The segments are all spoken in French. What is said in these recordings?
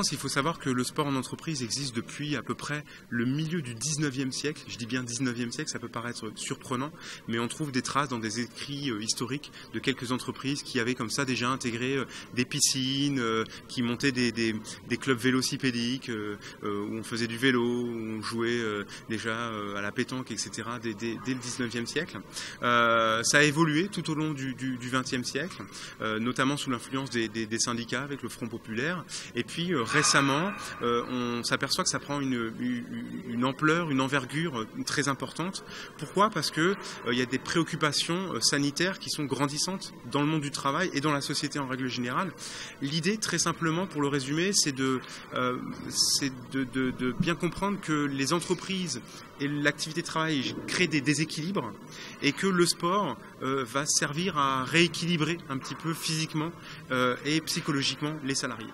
France, il faut savoir que le sport en entreprise existe depuis à peu près le milieu du 19e siècle. Je dis bien 19e siècle, ça peut paraître surprenant, mais on trouve des traces dans des écrits historiques de quelques entreprises qui avaient comme ça déjà intégré des piscines, qui montaient des clubs vélocipédiques, où on faisait du vélo, où on jouait déjà à la pétanque, etc. dès le 19e siècle. Ça a évolué tout au long du 20e siècle, notamment sous l'influence des syndicats avec le Front populaire. Et puis récemment, on s'aperçoit que ça prend une ampleur, une envergure très importante. Pourquoi? Parce que il y a des préoccupations sanitaires qui sont grandissantes dans le monde du travail et dans la société en règle générale. L'idée, très simplement, pour le résumer, c'est de bien comprendre que les entreprises et l'activité de travail créent des déséquilibres et que le sport va servir à rééquilibrer un petit peu physiquement et psychologiquement les salariés.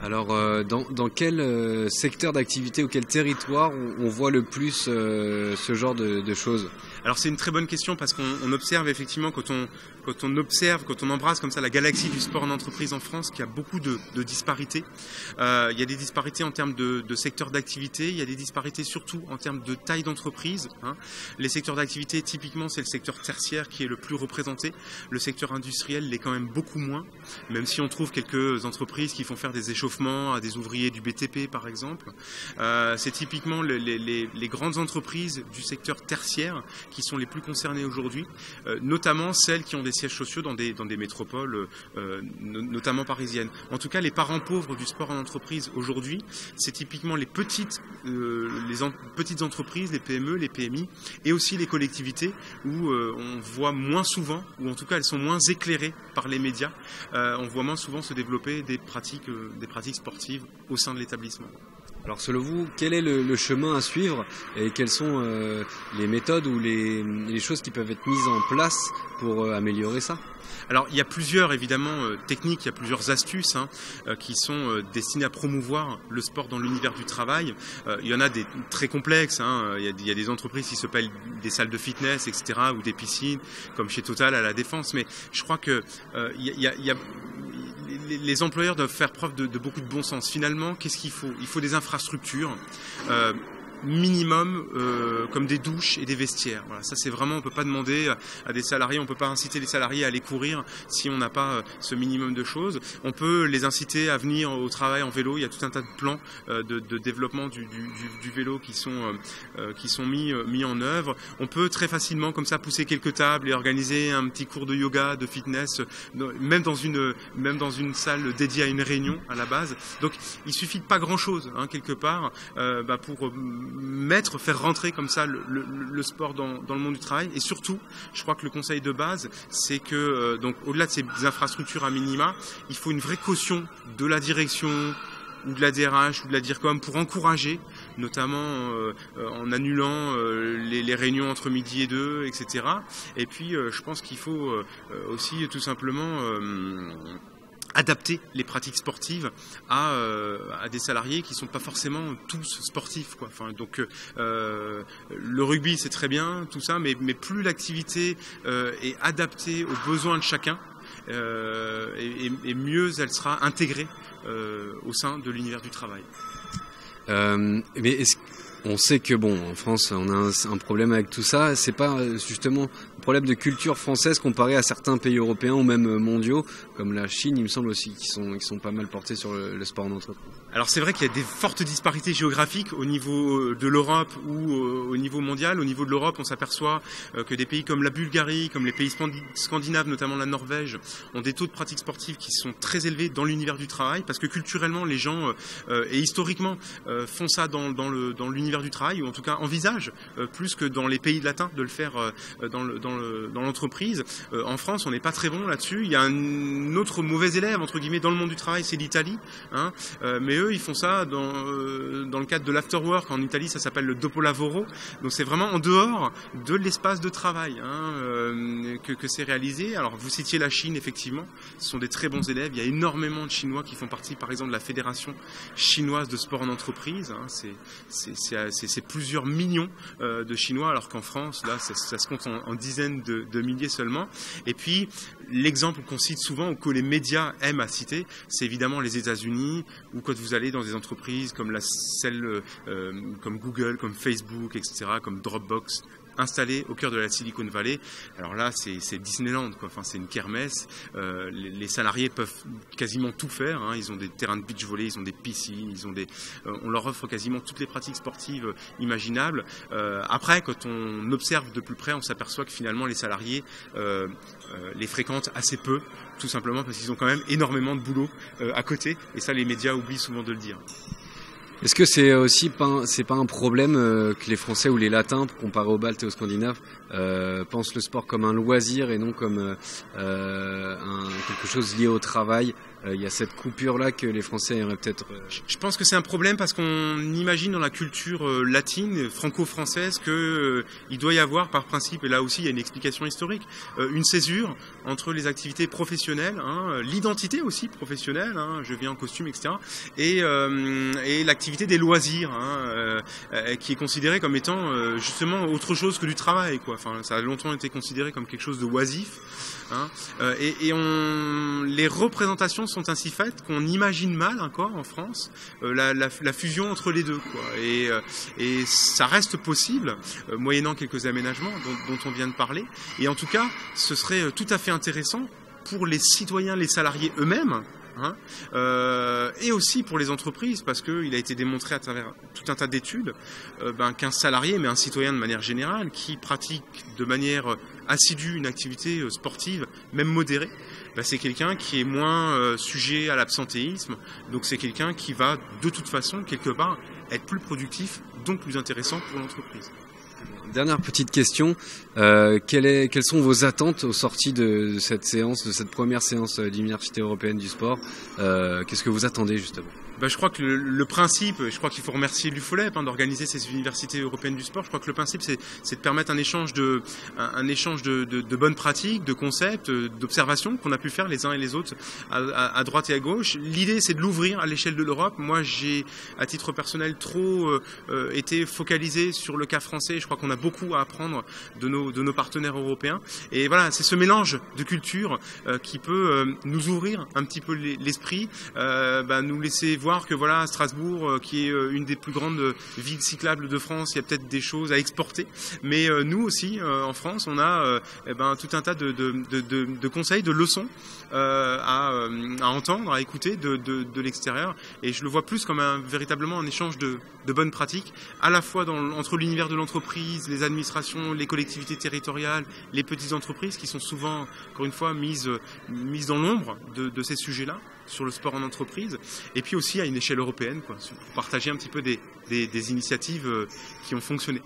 Alors, dans quel secteur d'activité ou quel territoire on voit le plus ce genre de choses? Alors c'est une très bonne question parce qu'on observe effectivement quand on embrasse comme ça la galaxie du sport en entreprise en France qu'il y a beaucoup de disparités. Il y a des disparités en termes de secteurs d'activité, il y a des disparités surtout en termes de taille d'entreprise. Les secteurs d'activité, typiquement, c'est le secteur tertiaire qui est le plus représenté. Le secteur industriel l'est quand même beaucoup moins, même si on trouve quelques entreprises qui font faire des échauffements à des ouvriers du BTP par exemple. C'est typiquement les grandes entreprises du secteur tertiaire qui sont les plus concernées aujourd'hui, notamment celles qui ont des sièges sociaux dans des métropoles, notamment parisiennes. En tout cas, les parents pauvres du sport en entreprise aujourd'hui, c'est typiquement les petites entreprises, les PME, les PMI, et aussi les collectivités où on voit moins souvent, ou en tout cas elles sont moins éclairées par les médias, on voit moins souvent se développer des pratiques sportives au sein de l'établissement. Alors selon vous, quel est le chemin à suivre et quelles sont les méthodes ou les choses qui peuvent être mises en place pour améliorer ça? Alors il y a plusieurs évidemment techniques, il y a plusieurs astuces qui sont destinées à promouvoir le sport dans l'univers du travail. Il y en a des très complexes, il y a des entreprises qui se payent des salles de fitness, etc., ou des piscines, comme chez Total à la Défense, mais je crois que les employeurs doivent faire preuve de beaucoup de bon sens. Finalement, qu'est-ce qu'il faut? Il faut des infrastructures minimum comme des douches et des vestiaires. Voilà, ça c'est vraiment, on peut pas demander à des salariés, on peut pas inciter les salariés à aller courir si on n'a pas ce minimum de choses. On peut les inciter à venir au travail en vélo. Il y a tout un tas de plans de développement du vélo qui sont mis en œuvre. On peut très facilement comme ça pousser quelques tables et organiser un petit cours de yoga, de fitness, même dans une salle dédiée à une réunion à la base. Donc il suffit de pas grand chose quelque part pour faire rentrer comme ça le sport dans le monde du travail. Et surtout, je crois que le conseil de base, c'est que donc au-delà de ces infrastructures à minima, il faut une vraie caution de la direction ou de la DRH ou de la DIRCOM pour encourager, notamment en annulant les réunions entre midi et 2, etc. Et puis je pense qu'il faut aussi tout simplement adapter les pratiques sportives à des salariés qui sont pas forcément tous sportifs, quoi. Enfin, donc le rugby c'est très bien tout ça, mais plus l'activité est adaptée aux besoins de chacun, et mieux elle sera intégrée au sein de l'univers du travail. Mais on sait que en France, on a un problème avec tout ça. C'est pas justement un problème de culture française comparé à certains pays européens ou même mondiaux, comme la Chine, il me semble aussi, qui sont pas mal portés sur le sport en entreprise. Alors c'est vrai qu'il y a des fortes disparités géographiques au niveau de l'Europe ou au niveau mondial. Au niveau de l'Europe, on s'aperçoit que des pays comme la Bulgarie, comme les pays scandinaves, notamment la Norvège, ont des taux de pratiques sportives qui sont très élevés dans l'univers du travail, parce que culturellement, les gens et historiquement font ça dans l'univers du travail, ou en tout cas envisagent plus que dans les pays latins de le faire dans l'entreprise. En France, on n'est pas très bon là-dessus. Il y a un autre mauvais élève entre guillemets dans le monde du travail, c'est l'Italie, mais eux ils font ça dans le cadre de l'afterwork. En Italie, ça s'appelle le dopolavoro. Donc c'est vraiment en dehors de l'espace de travail que c'est réalisé. Alors vous citiez la Chine, effectivement, ce sont des très bons élèves. Il y a énormément de Chinois qui font partie, par exemple, de la Fédération chinoise de sport en entreprise. C'est plusieurs millions de Chinois, alors qu'en France, là, ça se compte en dizaines dizaines de milliers seulement. Et puis, l'exemple qu'on cite souvent, ou que les médias aiment à citer, c'est évidemment les États-Unis, ou quand vous allez dans des entreprises comme comme Google, comme Facebook, etc., comme Dropbox, installés au cœur de la Silicon Valley. Alors là, c'est Disneyland, quoi. Enfin, c'est une kermesse. Les salariés peuvent quasiment tout faire, hein. Ils ont des terrains de beach volley, ils ont des piscines, on leur offre quasiment toutes les pratiques sportives imaginables. Après, quand on observe de plus près, on s'aperçoit que finalement les salariés les fréquentent assez peu, tout simplement parce qu'ils ont quand même énormément de boulot à côté. Et ça, les médias oublient souvent de le dire. Est-ce que c'est aussi c'est pas un problème que les Français ou les Latins, comparés aux Baltes et aux Scandinaves, pensent le sport comme un loisir et non comme quelque chose lié au travail? Il y a cette coupure-là que les Français aimeraient peut-être... Je pense que c'est un problème parce qu'on imagine dans la culture latine, franco-française, qu'il doit y avoir par principe, et là aussi il y a une explication historique, une césure entre les activités professionnelles, hein, l'identité aussi professionnelle, hein, je viens en costume, etc., et l'activité des loisirs, hein, qui est considérée comme étant justement autre chose que du travail, quoi. Enfin, ça a longtemps été considéré comme quelque chose de oisif. Hein, les représentations sont ainsi faites qu'on imagine mal encore en France la fusion entre les deux, quoi. Et ça reste possible, moyennant quelques aménagements dont on vient de parler. Et en tout cas, ce serait tout à fait intéressant pour les citoyens, les salariés eux-mêmes, hein, et aussi pour les entreprises, parce qu'il a été démontré à travers tout un tas d'études qu'un salarié, mais un citoyen de manière générale, qui pratique de manière assidue une activité sportive, même modérée, c'est quelqu'un qui est moins sujet à l'absentéisme, donc c'est quelqu'un qui va de toute façon, quelque part, être plus productif, donc plus intéressant pour l'entreprise. Dernière petite question, quelles sont vos attentes au sorti de cette séance, de cette première séance d'Université européenne du sport? Qu'est-ce que vous attendez justement? Je crois que le principe, je crois qu'il faut remercier l'UFOLEP d'organiser ces universités européennes du sport. Je crois que le principe, c'est de permettre un échange de bonnes pratiques, de concepts, d'observations qu'on a pu faire les uns et les autres à droite et à gauche. L'idée, c'est de l'ouvrir à l'échelle de l'Europe. Moi, j'ai, à titre personnel, trop été focalisé sur le cas français. Je crois qu'on a beaucoup à apprendre de nos partenaires européens. Et voilà, c'est ce mélange de cultures qui peut nous ouvrir un petit peu l'esprit, nous laisser voir que voilà, à Strasbourg, qui est une des plus grandes villes cyclables de France, il y a peut-être des choses à exporter. Mais nous aussi, en France, on a tout un tas de conseils, de leçons à entendre, à écouter de l'extérieur. Et je le vois plus comme véritablement un échange de bonnes pratiques, à la fois entre l'univers de l'entreprise, les administrations, les collectivités territoriales, les petites entreprises qui sont souvent, encore une fois, mises dans l'ombre de ces sujets-là, sur le sport en entreprise, et puis aussi à une échelle européenne, quoi, pour partager un petit peu des initiatives qui ont fonctionné.